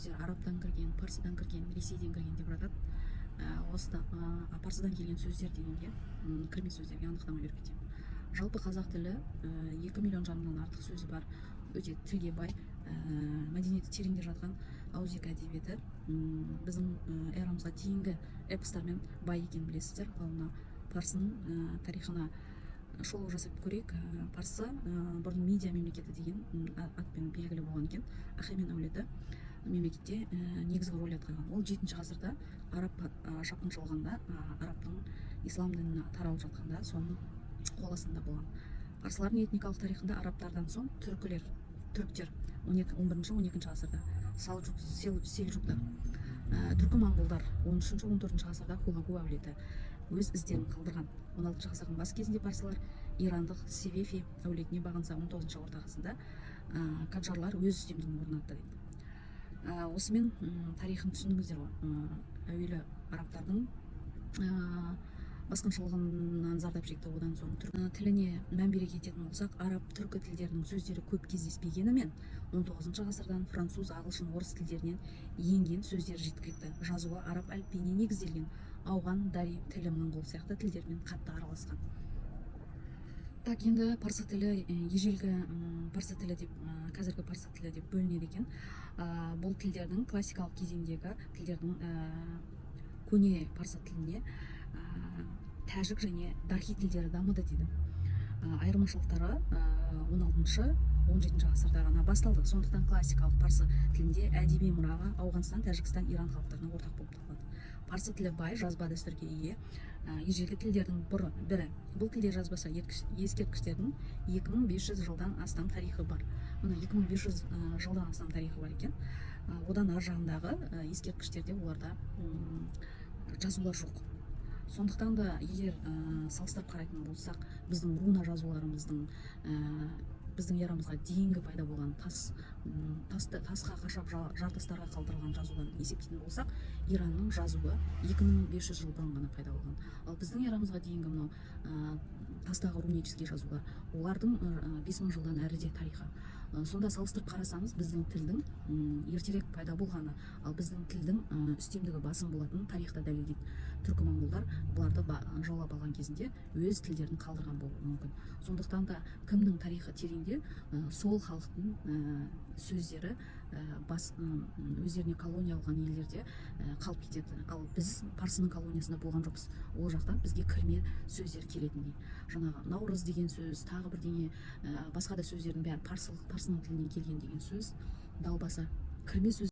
сөздер арабтан кірген, парсыдан кірген, ресейден кірген деп жатады. Осыдан парсыдан келген сөздер дегенге кірме сөздерге анықтама беріп кетемін. Жалпы қазақ тілі 2 миллион жарымнан артық сөзі бар, өте тілге бай, мәдениеті тереңде жатқан ауызекі әдебиеті біздің эрамызға дейінгі эпостармен бай екенін білесіздер. Ал мына парсының тарихына шолу жасап көрейік. Парсы бұрын Медиа мемлекеті деген атпен белгілі болған екен. Ахемен әулеті мемлекетте негізгі рөл атқарған. Ол 7-ші ғасырда араб шапқыншылығында, арабтың ислам дініне таралып жатқанда соның қол астында болған. Парсылардың этникалық тарихында арабтардан соң түріктер 11-12 ғасырда, селжуктар, түркі моңғолдар 13-14 ғасырда хулагу әулеті өз іздерін қалдырған. 16 ғасырдың бас кезінде парсылар ирандық Севефи әулетіне бағынса, 19 орта ғасырда каджарлар өз үстемдігін орнатты дейді. Осымен тарихын түсіндіңіздер ғой. Әуелі арабтардың басқыншылығынан зардап шекті, одан соң тіліне мән бере кететін болсақ, араб түркі тілдерінің сөздері көп кездеспегенімен 19 ғасырдан француз, ағылшын, орыс тілдерінен енген сөздер жеткілікті. Жазуы араб әліпбиіне негізделген. Ауған, дари тілі, моңғол сияқты тілдермен қатты араласқан. Так, енді парсы тілі ежелгі парсы тілі деп, қазіргі парсы тілі деп бөлінеді екен. Бұл тілдердің классикалық кезеңдегі тілдердің көне парсы тіліне тәжік және дархи тілдері дамыды дейді. Айырмашылықтары 16-17 ғасырда ғана басталды. Сондықтан классикалық парсы тілінде әдеби мұраға Ауғанстан, Тәжікстан, Иран халықтарына ортақ болып табылады. Парсы тілі бай, жазба дәстүрге ие, ежелгі тілдердің бірі. Бұл тілде жазбаса ескерткіштердің 2500 жылдан астам тарихы бар. Мына 2500 жылдан астам тарихы бар екен. Одан ар жағындағы ескерткіштерде оларда жазулар жоқ. Сондықтан да егер салыстырып қарайтын болсақ, біздің руна жазуларымыздың біздің эрамызға дейінгі пайда болған тасқа қашап жартастарға қалдырылған жазуларын есептейтін болсақ, Иранның жазуы 2500 жыл бұрын ғана пайда болған. Ал біздің эрамызға дейінгі мынау тастағы рунический жазулар, олардың 5000 жылдан әріде тарихы. Сонда салыстырып қарасаңыз, біздің тілдің ертерек пайда болғаны, ал біздің тілдің үстемдігі басым болатын тарихта дәлелдейді. Түркі моңғолдар бұларды жаулап алған кезінде өз тілдерін қалдырған болуы мүмкін. Сондықтан да кімнің тарихы тереңде, сол халықтың сөздері өздеріне колония алған елдерде қалып кетеді. Ал біз парсының колониясында болған жоқпыз. Ол жақтан бізге кірме сөздер келетіндей. Жаңағы наурыз деген сөз, тағы бірдеңе, басқа да сөздердің бәрі парсының тілінен келген деген сөз далбаса, кірме сөз.